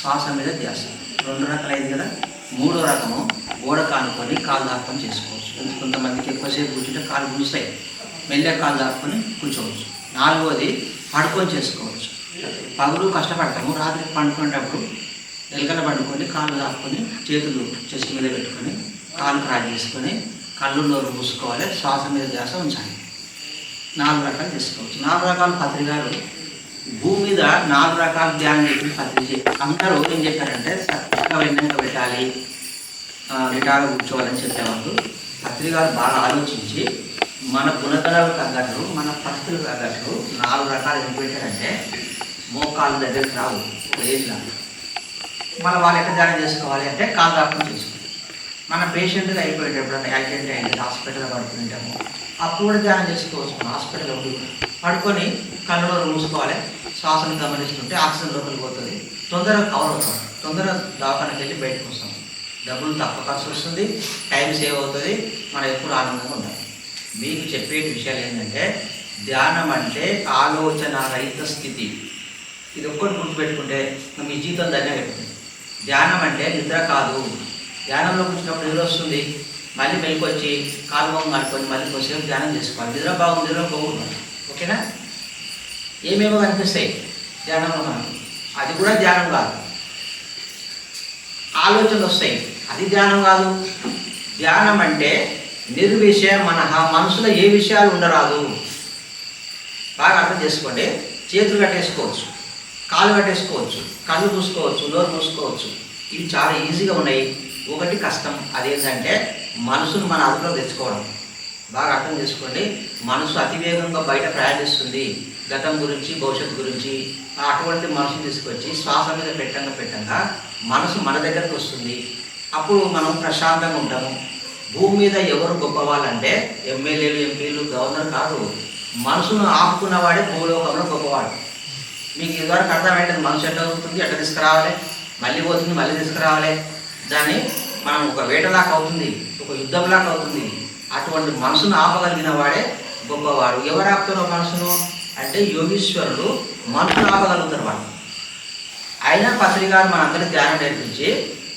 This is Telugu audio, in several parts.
శ్వాస మీద ధ్యాస. 2 రకాలైంది కదా. 3వ రకము గోడ కానుకొని కాలు దాక్కొని చేసుకోవచ్చు. కొంతమందికి ఎక్కువసేపు కూర్చుంటే కాలు గుంజుతాయి, మెల్లె కాలు దాక్కొని కూర్చోవచ్చు. 4వది పడుకొని చేసుకోవచ్చు. పగులు కష్టపడతాము, రాత్రి పండుకునేటప్పుడు ఎలుకన పండుకొని కాళ్ళు దాక్కొని చేతులు చెస్ట్ మీద పెట్టుకొని కాళ్ళు క్రాస్ చేసుకొని కళ్ళు నోరు మూసుకోవాలి, శ్వాస మీద ధ్యాస ఉంచాలి. 4 రకాలు చేసుకోవచ్చు. 4 రకాల పత్రికలు భూమి మీద 4 రకాల ధ్యానం చెప్పి పత్రిక అందరూ ఏం చెప్పారంటే వెన్నెంక పెట్టాలి, నిటాగా కూర్చోవాలని చెప్పేవాళ్ళు. పత్రికలు బాగా ఆలోచించి మన గుణగణాలకు తగ్గట్టు మన పరిస్థితులకు తగ్గట్టు 4 రకాలు ఏం పెట్టారంటే మోకాళ్ళ దగ్గరికి రావు ఏజ్లో. మన వాళ్ళు ఎక్కడ ధ్యానం చేసుకోవాలి అంటే కాలు దాక్కొని చేసుకోవాలి. మన పేషెంట్గా అయిపోయేటప్పుడు అంటే యాక్సిడెంట్ అయింది హాస్పిటల్లో పడుతుంటాము, అప్పుడు కూడా ధ్యానం చేసుకోవచ్చు. మన హాస్పిటల్లో పడుకొని కళ్ళలో మూసుకోవాలి, శ్వాసను గమనిస్తుంటే ఆక్సిజన్ లోపలికి పోతుంది, తొందరగా కవర్ అవుతాం, తొందరగా దవాఖానకి వెళ్ళి బయటకు వస్తాం. డబ్బులు తక్కువ ఖర్చు వస్తుంది, టైం సేవ్ అవుతుంది, మనం ఎప్పుడు ఆనందంగా ఉంటాం. మీకు చెప్పే విషయాలు ఏంటంటే ధ్యానం అంటే ఆలోచన రహిత స్థితి. ఇది ఒక్కటి గుర్తుపెట్టుకుంటే మీ జీవితం దగ్గర పెట్టుకుంది. ధ్యానం అంటే నిద్ర కాదు. ధ్యానంలో కూర్చున్నప్పుడు నిద్ర వస్తుంది, మళ్ళీ మెలకు వచ్చి కాలు మొహం కట్టుకొని మళ్ళీ కొంచెం ధ్యానం చేసుకోవాలి. నిద్ర బాగుంది, నిద్ర పోకూడదు. ఓకేనా? ఏమేమో కనిపిస్తాయి ధ్యానంలో మనకు, అది కూడా ధ్యానం కాదు. ఆలోచనలు వస్తాయి, అది ధ్యానం కాదు. ధ్యానం అంటే నిర్విషయ మనసులో ఏ విషయాలు ఉండరాదు. బాగా అర్థం చేసుకోండి. చేతులు కట్టేసుకోవచ్చు, కాళ్ళు కట్టేసుకోవచ్చు, కళ్ళు మూసుకోవచ్చు, నోరు మూసుకోవచ్చు. ఇవి చాలా ఈజీగా ఉన్నాయి. ఒకటి కష్టం, అదేంటంటే మనసును మన అదుపులో తెచ్చుకోవడం. బాగా అర్థం చేసుకోండి. మనసు అతివేగంగా బయట ప్రయాణిస్తుంది, గతం గురించి భవిష్యత్తు గురించి. అటువంటి మనసును తీసుకొచ్చి శ్వాస మీద పెట్టంగా మనసు మన దగ్గరకు వస్తుంది. అప్పుడు మనం ప్రశాంతంగా ఉంటాము. భూమి మీద ఎవరు గొప్పవాళ్ళంటే ఎమ్మెల్యేలు, ఎంపీలు, గవర్నర్ కాదు, మనసును ఆపుకున్నవాడే భూలోకంలో గొప్పవాడు. మీకు ఇదివరకు అర్థమైంటుంది మనసు ఎట్లా అవుతుంది, ఎట్లా తీసుకురావాలి, మళ్ళీ పోతుంది, మళ్ళీ తీసుకురావాలి. దాన్ని మనం ఒక వేటలాగా అవుతుంది, ఒక యుద్ధంలాగా అవుతుంది. అటువంటి మనసును ఆపగలిగిన వాడే గొప్పవాడు. ఎవరు ఆపుతారో మనసును అంటే యోగీశ్వరుడు మనసును ఆపగలుగుతారు వాళ్ళు. అయినా పత్రికారు మనందరికీ ధ్యానం నేర్పించి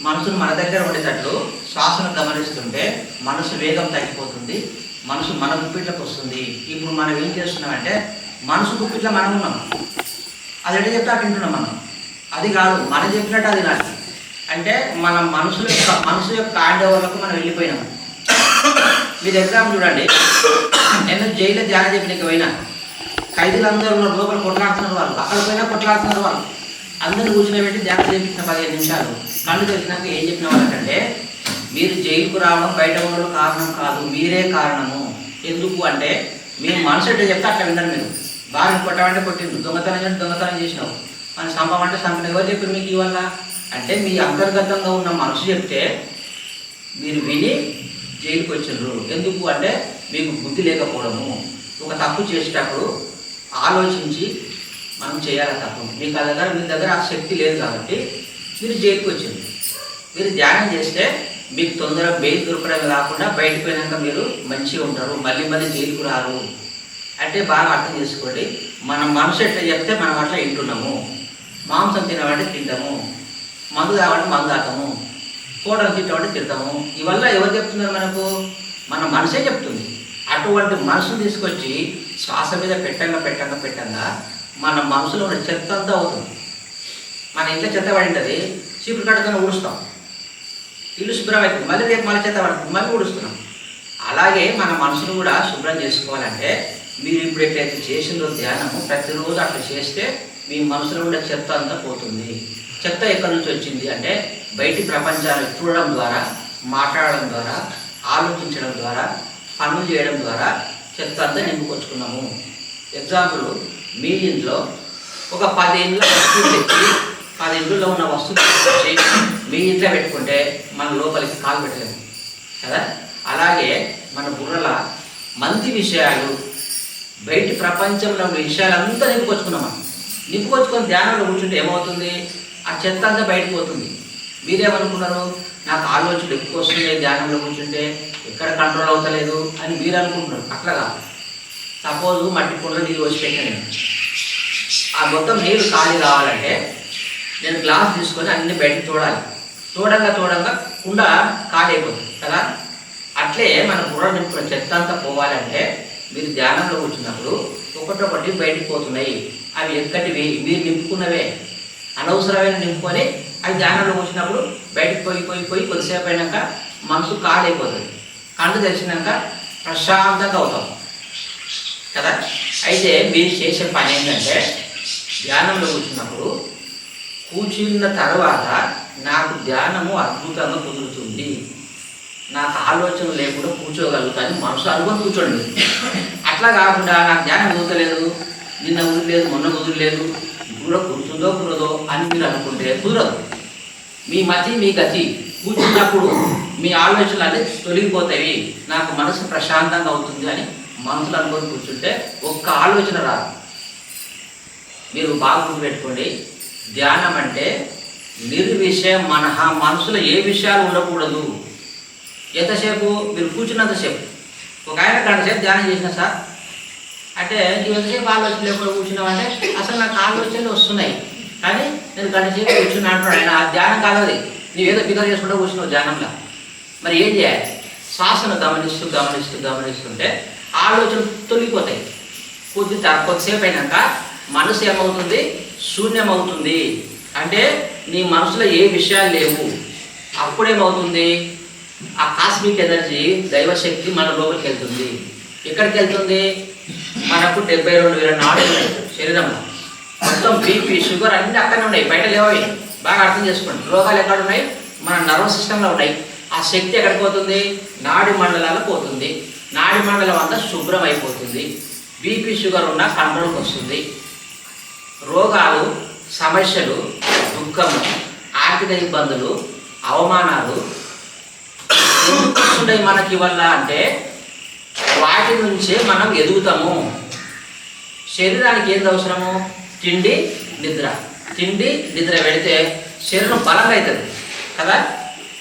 మనసును మన దగ్గర ఉండేటట్లు శ్వాసను గమనిస్తుంటే మనసు వేగం తగ్గిపోతుంది, మనసు మన గుప్పిట్లకు వస్తుంది. ఇప్పుడు మనం ఏం చేస్తున్నామంటే మనసు గుప్పిట్లో మనం ఉన్నాం, అది ఎట్లా చెప్తే అటు వింటున్నాం మనం. అది కాదు, మనం చెప్పినట్టు అది కాదు. అంటే మన మనసు యొక్క హ్యాండ్ ఓవర్లకు మనం వెళ్ళిపోయినాం. మీరు ఎగ్జాంపుల్ చూడండి, నేను జైల్లో ధ్యానం చెప్పినకి పోయినా, ఖైదీలందరూ ఉన్నారు, లోపల కొట్లాడుతున్నారు వాళ్ళు, అక్కడ పోయినా కొట్లాడుతున్నారు వాళ్ళు. అందరిని కూర్చోబెట్టి ధ్యానం చేపించిన 15 నిమిషాలు కళ్ళు తెరిచినాక ఏం చెప్పిన వాళ్ళకంటే మీరు జైలుకు రావడం బయట ఉండడం కారణం కాదు, మీరే కారణము. ఎందుకు అంటే మీ మనసు ఎట్లా చెప్తే అట్లా విన్నారు. మీరు బాగా కొట్టమంటే కొట్టిండు, దొంగతనం చేసినావు, మన సంపమంటే సంపద ఎవరు చెప్పారు మీకు ఇవల్ల అంటే మీ అంతర్గతంగా ఉన్న మనసు చెప్తే మీరు విని జైలుకి వచ్చిండ్రు. ఎందుకు అంటే మీకు బుద్ధి లేకపోవడము. ఒక తప్పు చేసేటప్పుడు ఆలోచించి మనం చేయాలి తప్పు. మీ దగ్గర ఆ శక్తి లేదు కాబట్టి మీరు జైలుకి వచ్చింది. మీరు ధ్యానం చేస్తే మీకు తొందరగా బెయిల్ దొరకడమే కాకుండా బయటకు పోయినాక మీరు మంచిగా ఉంటారు, మళ్ళీ జైలుకు రారు. అంటే బాగా అర్థం చేసుకోండి. మన మనసు ఎట్లా చెప్తే మనం అట్లా వింటున్నాము. మాంసం తినవాలంటే తింటాము, మందు తాగడం మందు తాగుతాము, ఫోటోలు తిట్టమంటే తిడతాము. ఇవల్ల ఎవరు చెప్తున్నారు మనకు? మన మనసే చెప్తుంది. అటువంటి మనసును తీసుకొచ్చి శ్వాస మీద పెట్టంగా మన మనసులో ఉన్న చెత్త అంతా అవుతుంది. మన ఇంట్లో చెత్త పడి ఉంటుంది, చీపురు కట్టతో ఊడుస్తాం, ఇల్లు శుభ్రం అవుతుంది, మళ్ళీ రేపు మళ్ళీ చెత్త పడుతుంది, మళ్ళీ ఊడుస్తున్నాం. అలాగే మన మనసును కూడా శుభ్రం చేసుకోవాలంటే మీరు ఇప్పుడు ఎట్లయితే చేసిందో ధ్యానము ప్రతిరోజు అట్లా చేస్తే మీ మనసులో ఉండే చెత్త అంతా పోతుంది. చెత్త ఎక్కడి నుంచి వచ్చింది అంటే బయటి ప్రపంచాన్ని చూడడం ద్వారా, మాట్లాడడం ద్వారా, ఆలోచించడం ద్వారా, పనులు చేయడం ద్వారా చెత్త అంతా నింపుకొచ్చుకున్నాము. ఎగ్జాంపుల్, మీ ఇంట్లో ఒక 10 ఇండ్ల వస్తువులు తెచ్చి 10 ఇండ్లలో ఉన్న వస్తువులు తెచ్చి మీ ఇంట్లో పెట్టుకుంటే మన లోపలికి కాలు పెట్టలేము కదా. అలాగే మన బుర్రల మంచి విషయాలు, బయటి ప్రపంచంలో ఉన్న విషయాలంతా నింపుకొచ్చుకున్నాం. నింపుకొచ్చుకొని ధ్యానంలో కూర్చుంటే ఏమవుతుంది? ఆ చెత్త అంతా బయటకు పోతుంది. మీరేమనుకున్నారు? నాకు ఆలోచనలు ఎక్కువ వస్తున్నాయి ధ్యానంలో కూర్చుంటే, ఎక్కడ కంట్రోల్ అవుతలేదు అని మీరు అనుకుంటున్నారు. అట్లా కాదు. సపోజ్ మట్టి కుండలో నీళ్ళు వచ్చి పెట్టాను, ఆ మొత్తం నీళ్ళు ఖాళీ కావాలంటే నేను గ్లాస్ తీసుకొని అన్ని బయటకు చూడాలి. చూడంగా కుండ కాడైపోతుంది కదా. అట్లే మన బుర్ర నింపుకున్న చెత్త అంతా పోవాలంటే మీరు ధ్యానంలో కూర్చున్నప్పుడు ఒకటొకటి బయటికి పోతున్నాయి. అవి ఎక్కడివి? మీరు నింపుకున్నవే. అనవసరమైన నింపుకొని అవి ధ్యానంలో కూర్చున్నప్పుడు బయటకు పోయి కొద్దిసేపు అయినాక మనసు కాడైపోతుంది. కళ్ళు తెరిచినాక ప్రశాంతంగా అవుతాం కదా. అయితే మీరు చేసే పని ఏంటంటే ధ్యానంలో కూర్చున్నప్పుడు కూర్చున్న తర్వాత నాకు ధ్యానము అద్భుతంగా కుదురుతుంది, నాకు ఆలోచన లేకుండా కూర్చోగలుగుతాను మనసు అనుభవం కూర్చోండి. అట్లా కాకుండా నాకు ధ్యానం కుదరలేదు, నిన్న కుదరలేదు, మొన్న కుదరలేదు, ఇప్పుడు కూర్చుందో కుదరదో అని మీరు అనుకుంటే కుదరదు. మీ మతి మీ గతి. కూర్చున్నప్పుడు మీ ఆలోచనలు అన్నీ తొలగిపోతాయి, నాకు మనసు ప్రశాంతంగా అవుతుంది అని మనసులో అనుకొని కూర్చుంటే ఒక్క ఆలోచన రాదు. మీరు బాగా గుర్తుపెట్టుకోండి, ధ్యానం అంటే నిర్విషయం మనసులో ఏ విషయాలు ఉండకూడదు. ఎంతసేపు మీరు కూర్చున్నంతసేపు. ఒక ఆయన గంటసేపు ధ్యానం చేసిన సార్ అంటే ఎంతసేపు ఆలోచన లేకుండా కూర్చున్నామంటే అసలు నాకు ఆలోచనలు వస్తున్నాయి కానీ నేను గంటసేపు కూర్చున్నా అంటున్నాడు ఆయన. ఆ ధ్యానం కాదు, నువ్వేదో ఫిగర్ చేసుకుంటూ కూర్చున్నావు ధ్యానంలో. మరి ఏం చేయాలి? శ్వాసను గమనిస్తుంటే ఆలోచనలు తొలగిపోతాయి. కొద్దిసేపు అయినాక మనసు ఏమవుతుంది? శూన్యమవుతుంది. అంటే నీ మనసులో ఏ విషయాలు లేవు. అప్పుడేమవుతుంది? ఆ కాస్మిక్ ఎనర్జీ దైవశక్తి మన లోపలికి వెళ్తుంది. ఎక్కడికి వెళ్తుంది? మనకు 72,000 నాడులు ఉన్నాయి శరీరంలో. మొత్తం బీపీ షుగర్ అన్నీ అక్కడనే ఉన్నాయి, బయట లేవవి. బాగా అర్థం చేసుకోండి. రోగాలు ఎక్కడ ఉన్నాయి? మన నర్వస్ సిస్టంలో ఉన్నాయి. ఆ శక్తి ఎక్కడికి పోతుంది? నాడి మండలాలు పోతుంది. నాడి మండలం అంతా శుభ్రం అయిపోతుంది. బీపీ షుగర్ ఉన్న కంట్రోల్కి వస్తుంది. రోగాలు, సమస్యలు, దుఃఖము, ఆర్థిక ఇబ్బందులు, అవమానాలు ఎందుకు వస్తుంటాయి మనకి వల్ల అంటే వాటి నుంచే మనం ఎదుగుతాము. శరీరానికి ఏంది అవసరము? తిండి నిద్ర పెడితే శరీరం బలంగా అవుతుంది కదా.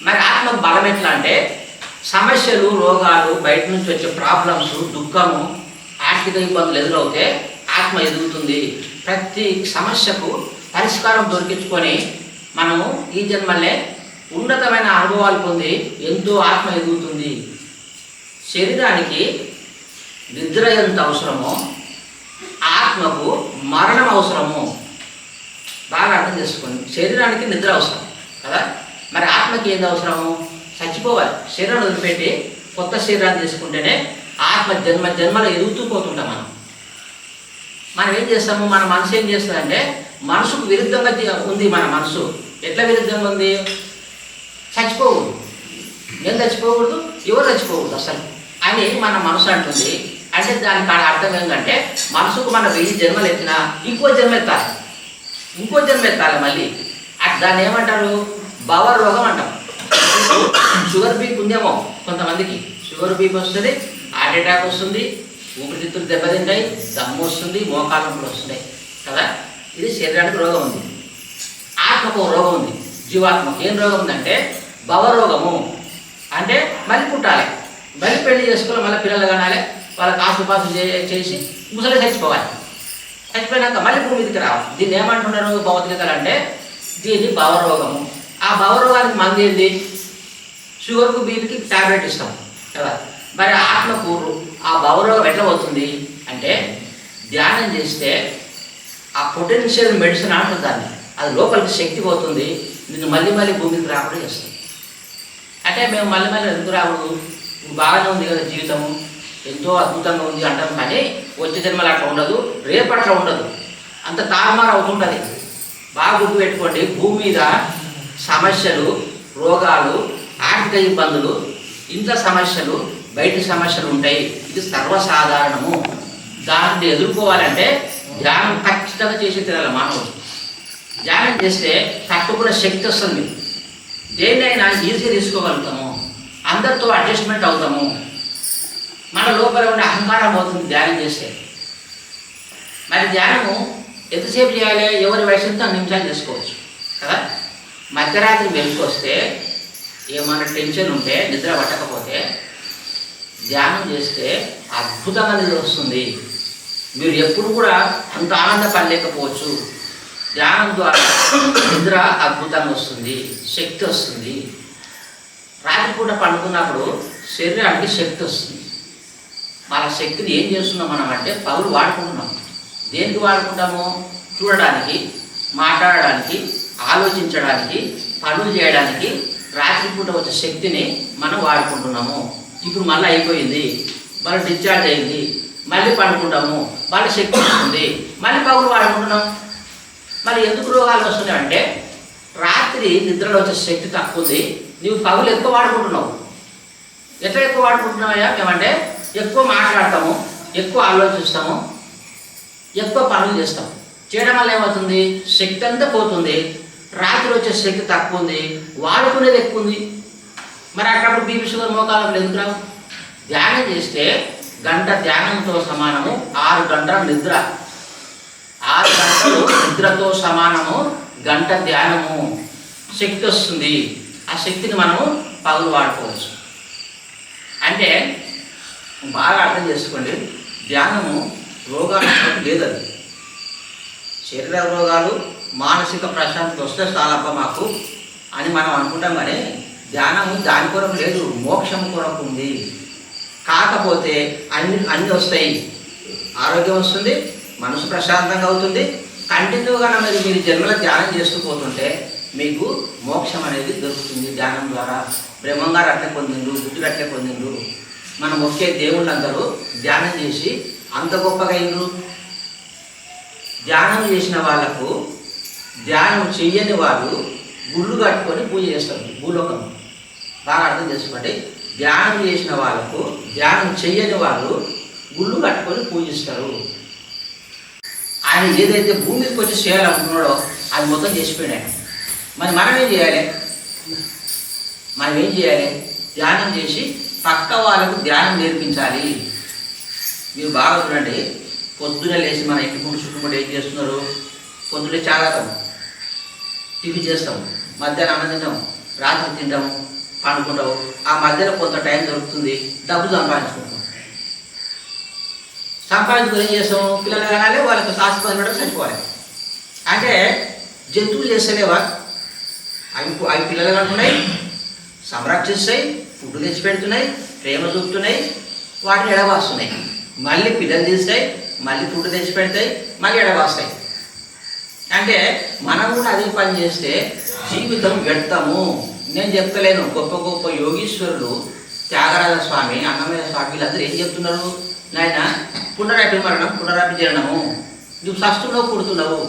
మరి ఆత్మకు బలం ఎట్లా అంటే సమస్యలు, రోగాలు, బయట నుంచి వచ్చే ప్రాబ్లమ్స్, దుఃఖము, ఆర్థిక ఇబ్బందులు ఎదురవుతే ఆత్మ ఎదుగుతుంది. ప్రతి సమస్యకు పరిష్కారం దొరికించుకొని మనము ఈ జన్మలే ఉన్నతమైన అనుభవాలు పొంది ఎంతో ఆత్మ ఎదుగుతుంది. శరీరానికి నిద్ర ఎంత అవసరమో ఆత్మకు మరణం అవసరము. బాగా అర్థం చేసుకోండి. శరీరానికి నిద్ర అవసరం కదా. మరి ఆత్మకి ఏంది అవసరము? చచ్చిపోవాలి. శరీరాన్ని వదిలిపెట్టి కొత్త శరీరాన్ని తీసుకుంటేనే ఆత్మ జన్మలో ఎదుగుతూ పోతుంటాం. మనం ఏం చేస్తాము? మన మనసు ఏం చేస్తుందంటే మనసుకు విరుద్ధంగా ఉంది. మన మనసు ఎట్లా విరుద్ధంగా ఉంది? చచ్చిపోకూడదు, నేను చచ్చిపోకూడదు, ఎవరు చచ్చిపోకూడదు అసలు అని మన మనసు అంటుంది. అంటే దానికి అర్థం ఏంటంటే మనసుకు మన 1000 జన్మలు ఎత్తినా ఇంకో జన్మ ఎత్తాలి మళ్ళీ. దాన్ని ఏమంటారు? భవరోగం అంటాం. షుగర్ బీపీ ఉందేమో కొంతమందికి. షుగర్ బీపీ వస్తుంది, హార్ట్ అటాక్ వస్తుంది, ఊపిరితిత్తులు దెబ్బతింటాయి, దమ్ము వస్తుంది, మోకాళ్ళ నొప్పులు వస్తున్నాయి కదా. ఇది శరీరానికి రోగం ఉంది. ఆత్మకు రోగం ఉంది. జీవాత్మకు ఏం రోగం ఉందంటే భవరోగము. అంటే మళ్ళీ పుట్టాలి, మళ్ళీ పెళ్లి చేసుకోవాలి, మళ్ళీ పిల్లలు కనాలి, వాళ్ళకి ఆసుపాసు చేసి ముసలి చచ్చిపోవాలి. చచ్చిపోయినాక మళ్ళీ భూమి మీదకి రావాలి. దీన్ని ఏమంటున్నారు భగవద్గీతలు అంటే? దీన్ని భవరోగము. ఆ భవరోగానికి మంది ఏంది? షుగర్కు, బీపీకి టాబ్లెట్ ఇస్తాం కదా. మరి ఆత్మకు ఆ భవరోగం ఎట్లా పోతుంది అంటే ధ్యానం చేస్తే ఆ పొటెన్షియల్ మెడిసిన్ అంటుంది దాన్ని. అది లోపలికి శక్తి పోతుంది, నిన్ను మళ్ళీ భూమికి రాకుండా చేస్తుంది. అంటే మేము మళ్ళీ ఎందుకు రాకూడదు? బాగానే ఉంది కదా జీవితము, ఎంతో అద్భుతంగా ఉంది అంటాం. కానీ వచ్చే జన్మలు అట్లా ఉండదు, రేపట్లా ఉండదు, అంత తారుమారు అవుతుంటుంది. బాగా గుర్తుపెట్టుకోండి. భూమి మీద సమస్యలు, రోగాలు, ఆర్థిక ఇబ్బందులు, ఇంట్లో సమస్యలు, బయట సమస్యలు ఉంటాయి. ఇది సర్వసాధారణము. దాన్ని ఎదుర్కోవాలంటే ధ్యానం ఖచ్చితంగా చేసి తినాలి మానవుడు. ధ్యానం చేస్తే తట్టుకున్న శక్తి వస్తుంది. మీకు దేన్నైనా ఈజీగా తీసుకోగలుగుతాము, అందరితో అడ్జస్ట్మెంట్ అవుతాము. మన లోపల ఉండే అహంకారం అవుతుంది ధ్యానం చేస్తే. మరి ధ్యానము ఎంతసేపు చేయాలి? ఎవరి వయసుతో 2 నిమిషాలు చేసుకోవచ్చు కదా. మధ్యరాత్రి వెలుకొస్తే ఏమైనా టెన్షన్ ఉంటే, నిద్ర పట్టకపోతే ధ్యానం చేస్తే అద్భుతంగా నిద్ర వస్తుంది. మీరు ఎప్పుడు కూడా అంత ఆనందపడలేకపోవచ్చు, ధ్యానం ద్వారా నిద్ర అద్భుతంగా వస్తుంది, శక్తి వస్తుంది. రాత్రిపూట పండుకున్నప్పుడు శరీరానికి శక్తి వస్తుంది. మన శక్తిని ఏం చేస్తున్నాం మనం అంటే పగులు వాడుకుంటున్నాం. దేనికి వాడుకుంటాము? చూడడానికి, మాట్లాడడానికి, ఆలోచించడానికి, పనులు చేయడానికి రాత్రిపూట వచ్చే శక్తిని మనం వాడుకుంటున్నాము. ఇప్పుడు మళ్ళీ అయిపోయింది, మళ్ళీ డిశ్చార్జ్ అయింది, మళ్ళీ పండుకుంటాము, మళ్ళీ శక్తి వస్తుంది, మళ్ళీ పగులు వాడుకుంటున్నాం. మరి ఎందుకు రోగాలు వస్తున్నాయి అంటే రాత్రి నిద్రలో వచ్చే శక్తి తక్కువ ఉంది, నీవు పగులు ఎక్కువ వాడుకుంటున్నావు. ఎట్లా ఎక్కువ వాడుకుంటున్నావా? ఏమంటే ఎక్కువ మాట్లాడతాము, ఎక్కువ ఆలోచిస్తాము, ఎక్కువ పనులు చేస్తాం. చేయడం వల్ల ఏమవుతుంది? శక్తి అంతా పోతుంది. రాత్రి వచ్చే శక్తి తక్కువ ఉంది, వాడుకునేది ఎక్కువ ఉంది. మరి అక్కడప్పుడు బీపీ షుగర్ మోకాలకు ఎందుకు రావు? ధ్యానం చేస్తే గంట ధ్యానంతో సమానము 6 గంటల నిద్ర. 6 గంటలు నిద్రతో సమానము గంట ధ్యానము. శక్తి వస్తుంది. ఆ శక్తిని మనము పగులు వాడుకోవచ్చు. అంటే బాగా అర్థం చేసుకోండి, ధ్యానము రోగాలు లేదు. అది శరీర రోగాలు, మానసిక ప్రశాంతత వస్తే చాలప్ప మాకు అని మనం అనుకుంటాం. కానీ ధ్యానము దాని కొరకు లేదు, మోక్షం కొరకు ఉంది. కాకపోతే అన్నీ వస్తాయి. ఆరోగ్యం వస్తుంది, మనసు ప్రశాంతంగా అవుతుంది. కంటిన్యూగా మీరు జన్మల ధ్యానం చేస్తూ పోతుంటే మీకు మోక్షం అనేది దొరుకుతుంది ధ్యానం ద్వారా. బ్రహ్మంగారు అట్లే పొందిండు, బుద్ధుడు అట్లే పొందిండు. మనం ఒకే దేవుళ్ళందరూ ధ్యానం చేసి అంత గొప్పగా అయిండ్రు. ధ్యానం చేసిన వాళ్ళకు ధ్యానం చెయ్యని వాళ్ళు గుళ్ళు కట్టుకొని పూజ చేస్తారు భూలోకం. బాగా అర్థం చేసుకోండి. ధ్యానం చేసిన వాళ్ళకు ధ్యానం చెయ్యని వాళ్ళు గుళ్ళు కట్టుకొని పూజిస్తారు. ఆయన ఏదైతే భూమి మీదకి వచ్చి చేయాలనుకున్నాడో అది మొత్తం చేసిపోయాడు. మరి మనం ఏం చేయాలి? ధ్యానం చేసి పక్క వాళ్ళకు ధ్యానం నేర్పించాలి. మీరు బాగా చూడండి, పొద్దున లేచి మన ఇంటి ముందు చుట్టుముట్టు ఏం చేస్తున్నారు? పొద్దున్నే చాలాతాం, టీవీ చేస్తాం, మధ్యాహ్నం అన్నం తింటాం, రాత్రి తింటాము, పండుకుంటాము. ఆ మధ్యలో కొంత టైం దొరుకుతుంది, డబ్బు సంపాదించుకుంటాం. సంపాదించుకుని ఏం చేస్తాము? పిల్లలు కనాలి, వాళ్ళకి శాస్త్రం కూడా చనిపోవాలి. అంటే జంతువులు చేస్తలేవా? అవి పిల్లలు కనుకున్నాయి, సంరక్షిస్తాయి, ఫుడ్ తెచ్చి పెడుతున్నాయి, ప్రేమ చూపుతున్నాయి, వాటిని ఎడబాస్తున్నాయి. మళ్ళీ పిల్లలు తీస్తాయి, మళ్ళీ ఫుడ్ తెచ్చి పెడతాయి, మళ్ళీ ఎడబాస్తాయి. అంటే మనం కూడా అదే పని చేస్తే జీవితం వ్యర్థము. నేను చెప్తలేను, గొప్ప గొప్ప యోగీశ్వరులు, త్యాగరాజ స్వామి, అన్నమయ్య స్వామి, వీళ్ళందరూ ఏం చెప్తున్నారు? నాయన పునరాపి మరణం, పునరాపి జననము, నువ్వు సస్తున్నావు, పుడుతున్నావు,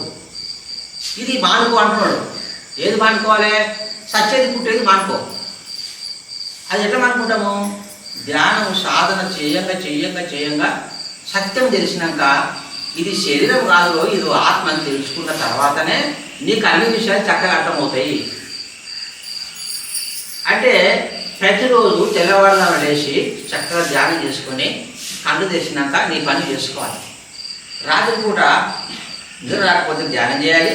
ఇది మానుకో అంటున్నాడు. ఏది మానుకోవాలి? సచ్చేది పుట్టేది మానుకో. అది ఎట్లా మానుకుంటాము? ధ్యానం సాధన చేయంగా సత్యం తెలిసినాక ఇది శరీరం కాదు, ఇది ఆత్మ అని తెలుసుకున్న తర్వాతనే నీకు అన్ని విషయాలు చక్కగా అర్థమవుతాయి. అంటే ప్రతిరోజు తెల్లవారుదాము లేచి చక్కగా ధ్యానం చేసుకొని కళ్ళు తెరిచినాక నీ పని చేసుకోవాలి. రాత్రిపూట నిద్ర రాకపోతే ధ్యానం చేయాలి,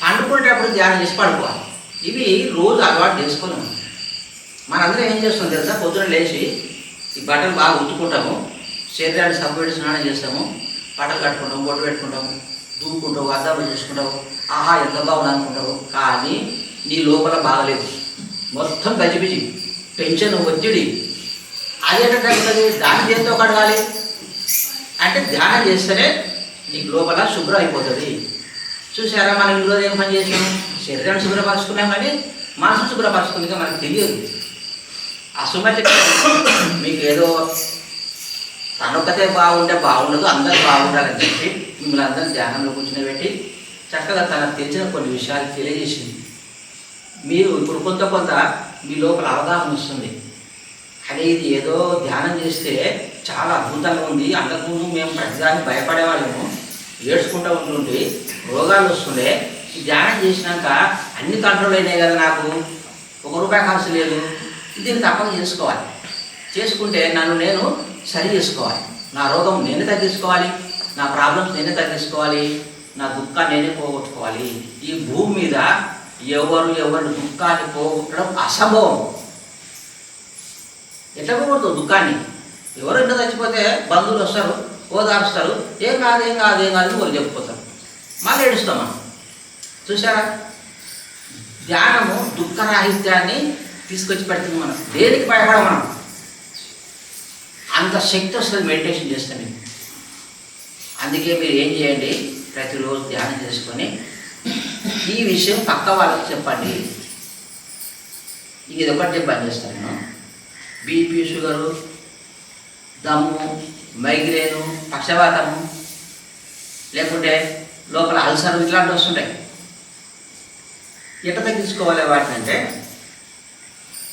పండుకునేటప్పుడు ధ్యానం చేసి పడుకోవాలి. ఇవి రోజు అలవాటు చేసుకున్నాము. మనందరం ఏం చేస్తాం తెలుసా? పొద్దున లేచి ఈ బట్టలు బాగా ఉతుక్కుంటాము, శరీరాన్ని సబ్బు స్నానం చేస్తాము, బట్టలు కట్టుకుంటాము, బొట్టు పెట్టుకుంటాము, దూకుంటావు, అద్దాలు చూసుకుంటావు, ఆహా ఎంత బాగుంది అనుకుంటావు. కానీ నీ లోపల బాగలేదు, మొత్తం గజిబిజి, టెన్షన్, ఒత్తిడి. అదేంటో తగ్గుతుంది. దాన్ని దేంతో కడగాలి అంటే ధ్యానం చేస్తేనే నీకు లోపల శుభ్రం అయిపోతుంది. చూసారా, మనం ఈరోజు ఏం పని చేసాము? శరీరాన్ని శుభ్రపరుచుకున్నాం, కానీ మనసు శుభ్రపరుచుకుందిగా మనకు తెలియదు. అసుమతి మీకు ఏదో తనొక్కతే బాగుంటే బాగుండదు, అందరూ బాగుండాలని చెప్పి మిమ్మల్ని అందరూ ధ్యానంలో కూర్చుని చక్కగా తనకు తెలిసిన కొన్ని విషయాలు తెలియజేసింది. మీరు ఇప్పుడు కొంత మీ లోపల అవగాహన వస్తుంది. అదే ఇది ఏదో ధ్యానం చేస్తే చాలా అద్భుతంగా ఉంది, అంతకుముందు మేము ప్రతిదాన్ని భయపడేవాళ్ళము, ఏడ్చుకుంటూ ఉంటుంటే రోగాలు వస్తుండే, ఈ ధ్యానం చేసినాక అన్ని కంట్రోల్ అయినాయి కదా, నాకు ₹1 ఖర్చు లేదు, దీన్ని తప్పక చేసుకోవాలి. చేసుకుంటే నన్ను నేను సరి చేసుకోవాలి, నా రోగం నేనే తగ్గించుకోవాలి, నా ప్రాబ్లమ్స్ నేనే తగ్గించుకోవాలి, నా దుఃఖాన్ని నేనే పోగొట్టుకోవాలి. ఈ భూమి మీద ఎవరు దుఃఖాన్ని పోగొట్టడం అసంభవం. ఎట్లా పోగొడుతుంది దుఃఖాన్ని? ఎవరు ఇంట్లో చచ్చిపోతే బంధువులు వస్తారు, ఓదారుస్తారు, ఏం కాదు ఒకరు చెప్పిపోతారు, మళ్ళీ ఏడుస్తాం మనం. చూసారా? ధ్యానము దుఃఖరాహిత్యాన్ని తీసుకొచ్చి పెడుతుంది. మనం దేనికి భయపడ, మనం అంత శక్తి వస్తుంది మెడిటేషన్ చేస్తే మీకు. అందుకే మీరు ఏం చేయండి, ప్రతిరోజు ధ్యానం చేసుకొని ఈ విషయం పక్క వాళ్ళకి చెప్పండి. ఇది ఒకటి పని చేస్తాను నేను. బీపీ, షుగరు, దమ్ము, మైగ్రేను, పక్షవాతము, లేకుంటే లోపల అల్సర్ ఇట్లాంటివి వస్తుంటాయి. ఎట్లా తగ్గించుకోవాలి వాటిని అంటే,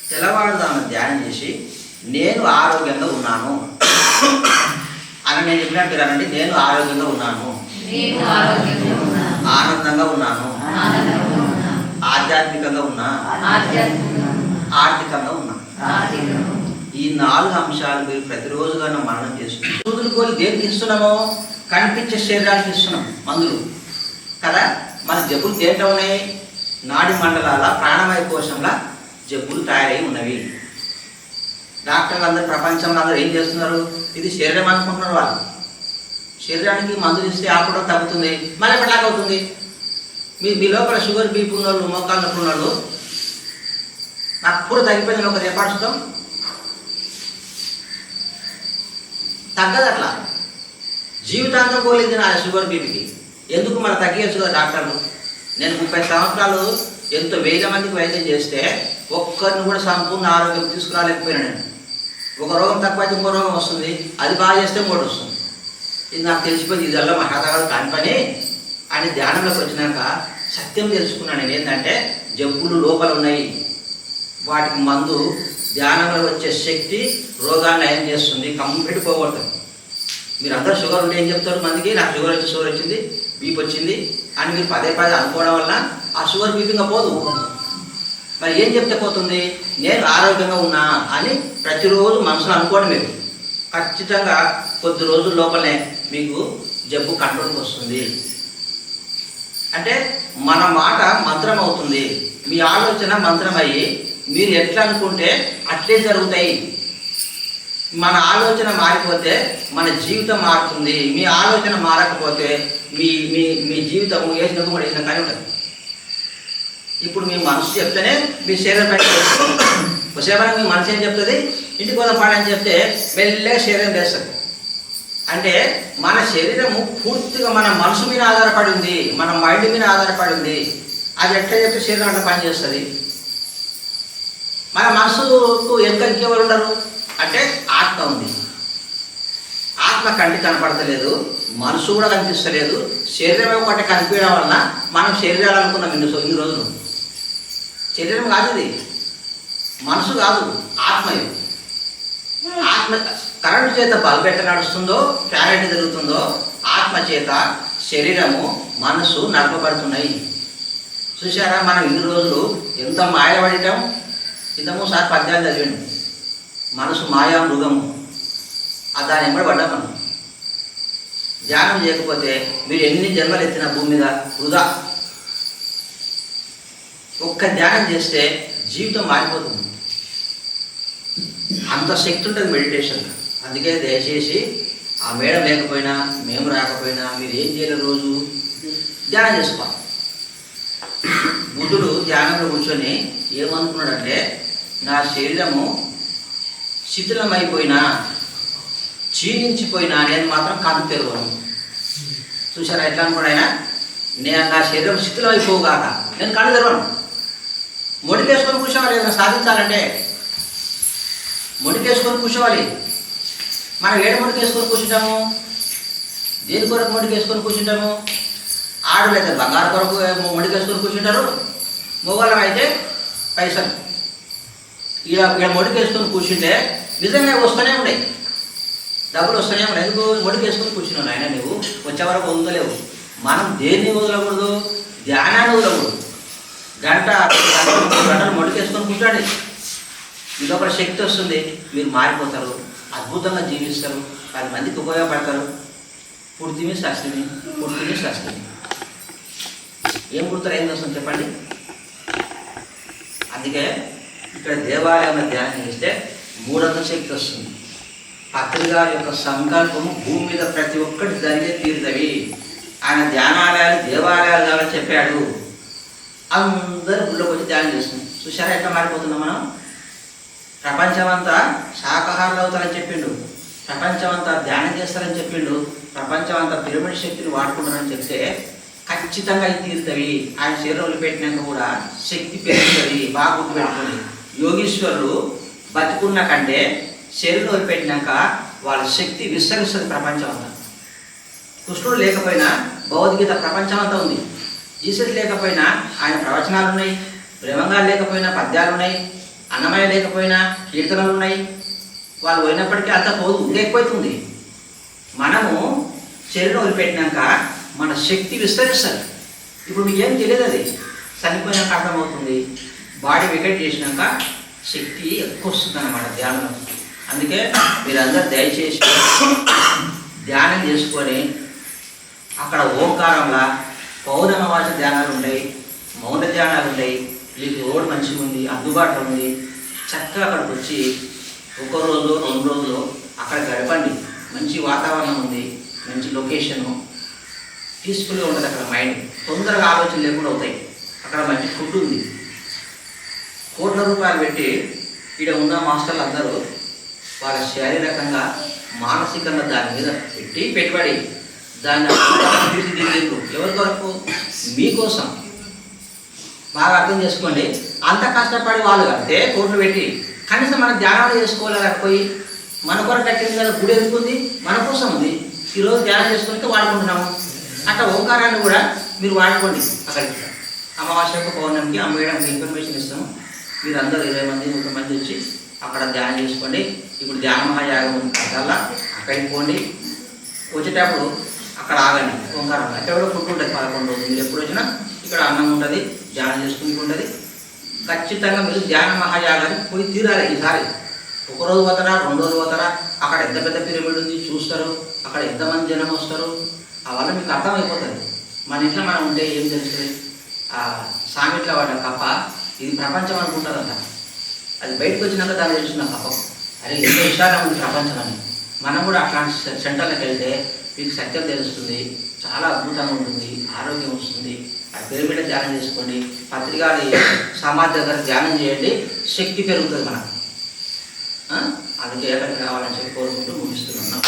తెల్లవారుదాన్ని ధ్యానం చేసి నేను ఆరోగ్యంగా ఉన్నాను అని నేను చెప్పినట్టు కానండి. నేను ఆరోగ్యంగా ఉన్నాను, ఆనందంగా ఉన్నాను, ఆధ్యాత్మికంగా ఉన్నా, ఆర్థికంగా ఉన్నా. ఈ 4 అంశాలు మీరు ప్రతిరోజుగా మననం చేసుకుంటాం. సూదులు కోరి దేనికి ఇస్తున్నామో, కనిపించే శరీరానికి ఇస్తున్నాం మందులు కదా. మన జబ్బులు దేంట్లో ఉన్నాయి? నాడి మండలాల, ప్రాణమయ కోశంలో జబ్బులు తయారై ఉన్నవి. డాక్టర్లు అందరూ, ప్రపంచంలో అందరూ ఏం చేస్తున్నారు? ఇది శరీరం అనుకుంటున్నారు వాళ్ళు. శరీరానికి మందులు ఇస్తే ఆపడం తగ్గుతుంది, మళ్ళీ ఎప్పటిలాగా అవుతుంది. మీ లోపల షుగర్, బీపీ ఉన్నోళ్ళు, మోకాళ్ళ నొప్పులు ఉన్నోళ్ళు, అప్పుడు తగ్గిపోయింది ఒక రేపాడుస్తాం, తగ్గదు. అట్లా జీవితాంతం పోలేదు నా షుగర్, బీపీకి. ఎందుకు మన తగ్గించు కదా డాక్టర్లు. నేను 30 సంవత్సరాలు ఎంతో 1000 మందికి వైద్యం చేస్తే ఒక్కరిని కూడా సంపూర్ణ ఆరోగ్యం తీసుకురాలేకపోయినా. నేను ఒక రోగం తక్కువైతే ఇంకో రోగం వస్తుంది, అది బాగా చేస్తే 3 వస్తుంది. ఇది నాకు తెలిసిపోయింది, ఇదల్లా మా హతగాడు కాని పని అని ధ్యానంలోకి వచ్చినాక సత్యం తెలుసుకున్నాను. నేను ఏంటంటే జబ్బులు లోపల ఉన్నాయి, వాటికి మందు ధ్యానంలో వచ్చే శక్తి రోగాన్ని నయం చేస్తుంది, కంప్లీట్ పోగొడుతుంది. మీరు అందరూ షుగర్ ఉంటే ఏం చెప్తారు మందికి? నాకు షుగర్ వచ్చింది, బీపీ వచ్చింది అని మీరు పదే అనుకోవడం వల్ల ఆ షుగర్, బీపీ ఇంకా పోదు. మరి ఏం చెప్తే పోతుంది? నేను ఆరోగ్యంగా ఉన్నా అని ప్రతిరోజు మనసులో అనుకోండి. మీరు ఖచ్చితంగా కొద్ది రోజుల లోపలనే మీకు జబ్బు కంట్రోల్కి వస్తుంది. అంటే మన మాట మంత్రం అవుతుంది, మీ ఆలోచన మంత్రం అయ్యి మీరు ఎట్లా అనుకుంటే అట్లే జరుగుతాయి. మన ఆలోచన మారిపోతే మన జీవితం మారుతుంది. మీ ఆలోచన మారకపోతే మీ మీ మీ జీవితం వేసిన కూడా వేసిన కానీ ఉంటుంది. ఇప్పుడు మీ మనసు చెప్తేనే మీ శరీరం పైన సేవనం. మీ మనసు ఏం చెప్తుంది? ఇంటికి పోదాం పాడని చెప్తే మెల్లగా శరీరం చేస్తుంది. అంటే మన శరీరము పూర్తిగా మన మనసు మీద ఆధారపడి ఉంది, మన మైండ్ మీద ఆధారపడి ఉంది. అది ఎట్లా చెప్తే శరీరం అట్లా పనిచేస్తుంది. మన మనసుకు ఎంత ఇంకెవరు ఉండరు అంటే ఆత్మ ఉంది. ఆత్మ కంటికి కనపడతలేదు, మనసు కూడా కనిపిస్తలేదు. శరీరం ఒకటి కనిపించడం వలన మనం శరీరాలు అనుకున్నాం ఇన్ని రోజులు. శరీరం కాదు ఇది, మనసు కాదు, ఆత్మ. ఆత్మ కరెంటు చేత బల్బ్ ఎట్లా నడుస్తుందో, ఫ్యాన్ ఎట్లా తిరుగుతుందో, ఆత్మ చేత శరీరము, మనసు నడపబడుతున్నాయి. చూసారా? మనం ఇన్ని రోజులు ఎంత మాయపడటం. ఇంతకుసారి 10 పద్యాలు చదివాను. మనసు మాయా మృగము, దాని ఎంబడి పడ్డాం మనం. ధ్యానం చేయకపోతే మీరు ఎన్ని జన్మలు ఎత్తిన భూమి మీద వృధా. ఒక్క ధ్యానం చేస్తే జీవితం మారిపోతుంది. అంత శక్తి ఉంటుంది మెడిటేషన్. అందుకే దయచేసి ఆ మేడం లేకపోయినా, మేము రాకపోయినా, మీరు ఏం చేయలేరు, రోజు ధ్యానం చేసుకోవాలి. బుద్ధుడు ధ్యానంలో కూర్చొని ఏమనుకున్నాడంటే, నా శరీరము శిథిలమైపోయినా, క్షీణించిపోయినా నేను మాత్రం కన్ను తెరవను. చూసారా ఎట్లా అనుకోండి ఆయన? నేను నా శరీరం శిథిలమైపోగాక నేను కన్ను తెరవను. మొడికేసుకొని కూర్చోవాలి. ఏదైనా సాధించాలంటే మొడికేసుకొని కూర్చోవాలి. మనం ఏడు మొడికేసుకొని కూర్చుంటాము? దేని కొరకు మొడికేసుకొని కూర్చుంటాము? ఆడలు అయితే బంగారు కొరకు మొడికేసుకొని కూర్చుంటారు, మొగలం అయితే పైసలు. ఇక్కడ మొడికేసుకొని కూర్చుంటే నిజంగా వస్తూనే ఉన్నాయి, డబ్బులు వస్తూనే ఉన్నాయి. ఎందుకు? మొడికేసుకొని కూర్చున్నాను ఆయన. నువ్వు వచ్చే వరకు వదలలేవు. మనం దేన్ని వదలకూడదు? ధ్యానాన్ని వదలకూడదు. గంట 2 గంటలు మొడికేసుకొని కూర్చోండి. మీ లోపల శక్తి వస్తుంది, మీరు మారిపోతారు, అద్భుతంగా జీవిస్తారు, 10 మందికి ఉపయోగపడతారు. పుడితిమి శాస్త్రిని, పుడితిమి శాస్త్రిని. ఏం పుడతారు, ఏం వస్తుంది చెప్పండి? అందుకే ఇక్కడ దేవాలయంలో ధ్యానం చేస్తే 300 శక్తి వస్తుంది. పత్రి గారి యొక్క సంకల్పము భూమి మీద ప్రతి ఒక్కటి జరిగే తీరుతవి. ఆయన ధ్యానాలయాలు, దేవాలయాలు కావాలని చెప్పాడు. అందరూ గుళ్ళోకి వచ్చి ధ్యానం చేస్తున్నాం. చూసారా ఎట్లా మారిపోతున్నాం మనం? ప్రపంచమంతా శాకాహారులు అవుతారని చెప్పిండు, ప్రపంచమంతా ధ్యానం చేస్తారని చెప్పిండు, ప్రపంచమంతా పిరమిడ్ శక్తిని వాడుకుంటారని చెప్తే ఖచ్చితంగా ఇది తీరుతవి. ఆయన శరీరంలో పెట్టినాక కూడా శక్తి పెరుగుతుంది. బాగా గుర్తుపెట్టుకోండి, యోగీశ్వరులు బతుకున్న కంటే శరీరంలో పెట్టినాక వాళ్ళ శక్తి విస్తరిస్తుంది ప్రపంచం అంతా. కృష్ణుడు లేకపోయినా భగవద్గీత ప్రపంచం అంతా ఉంది. జీసస్ లేకపోయినా ఆయన ప్రవచనాలు ఉన్నాయి, బ్రహ్మంగాలు లేకపోయినా పద్యాలు ఉన్నాయి, అన్నమయ్య లేకపోయినా కీర్తనలు ఉన్నాయి. వాళ్ళు పోయినప్పటికీ అంత పోదు, ఎక్కువైతుంది. మనము శరీరం వదిలిపెట్టినాక మన శక్తి విస్తరిస్తుంది. ఇప్పుడు మీకు ఏం తెలియదు, అది చనిపోయినాక అర్థమవుతుంది. బాడీ వికెట్ చేసినాక శక్తి ఎక్కువ వస్తుంది అన్నమాట ధ్యానం. అందుకే మీరందరూ దయచేసి ధ్యానం చేసుకొని అక్కడ ఓంకారంలా పౌర్ణమావాస ధ్యానాలు ఉంటాయి, మౌన ధ్యానాలు ఉంటాయి. మీకు రోడ్ మంచిగా ఉంది, అందుబాటులో ఉంది. చక్కగా అక్కడికి వచ్చి ఒక రోజు 2 రోజులు అక్కడ గడపండి. మంచి వాతావరణం ఉంది, మంచి లొకేషను, పీస్ఫుల్గా ఉంటుంది. అక్కడ మైండ్ తొందరగా ఆలోచన లేకుండా అవుతాయి. అక్కడ మంచి ఫుడ్ ఉంది. కోట్ల రూపాయలు పెట్టి ఇక్కడ ఉన్న మాస్టర్లు అందరూ వాళ్ళ శారీరకంగా మానసికంగా దాని మీద పెట్టి పెట్టుబడి దాన్ని తీర్చిదిద్దేందుకు ఎవరి కొరకు? మీకోసం. బాగా అర్థం చేసుకోండి. అంత కష్టపడి వాళ్ళు కడితే కోట్లు పెట్టి కనీసం మన ధ్యానాలు చేసుకోలేకపోయి మన కొరకు కట్టింది కదా, గుడి ఎందుకుంది? మన కోసం ఉంది. ఈరోజు ధ్యానం చేసుకుంటే వాడుకుంటున్నాము. అట్లా ఓంకారాన్ని కూడా మీరు వాడుకోండి. అక్కడికి అమావాస్యకు పౌర్ణమికి అమ్మేయడానికి ఇన్ఫర్మేషన్ ఇస్తాము. మీరు అందరూ 20 మంది 30 మంది వచ్చి అక్కడ ధ్యానం చేసుకోండి. ఇప్పుడు ధ్యాన మహాయాగం ఉంది కల్లా, అక్కడికి పోండి. వచ్చేటప్పుడు అక్కడ ఆగండి. ఓంకారం అక్కడ కూడా ఫుడ్ ఉంటుంది 11 రోజులు. మీరు ఎప్పుడు వచ్చినా ఇక్కడ అన్నం ఉంటుంది, ధ్యానం చేసుకుంటూ ఉంటుంది. ఖచ్చితంగా మీరు ధ్యాన మహాయాగానికి పోయి తీరాలి. ఈసారి 1 రోజు పోతారా, 2 రోజులు పోతారా, అక్కడ ఎంత పెద్ద పిరమిడ్ ఉంది చూస్తారు, అక్కడ ఎంతమంది జనం వస్తారు, అవల్ల మీకు అర్థమైపోతుంది. మన ఇంట్లో మనం ఉంటే ఏం తెలుస్తుంది? సామిట్లో వాడ కప్ప ఇది ప్రపంచం అనుకుంటుందంట. అది బయటకు వచ్చినాక దాన్ని తెలుస్తున్న కప్ప, అరే ఎంత విషయాలు ఉంది ప్రపంచం అని. మనం కూడా అట్లాంటి సెంటర్లకు వెళ్తే మీకు సత్యం తెలుస్తుంది, చాలా అద్భుతంగా ఉంటుంది, ఆరోగ్యం వస్తుంది. ఆ పిరమిడ్ ధ్యానం చేసుకోండి, పత్రికాలి సమాజ్ దగ్గర ధ్యానం చేయండి, శక్తి పెరుగుతుంది మనకు. అందుకే ఎక్కడికి రావాలని చెప్పి కోరుకుంటూ ముగిస్తున్నాం.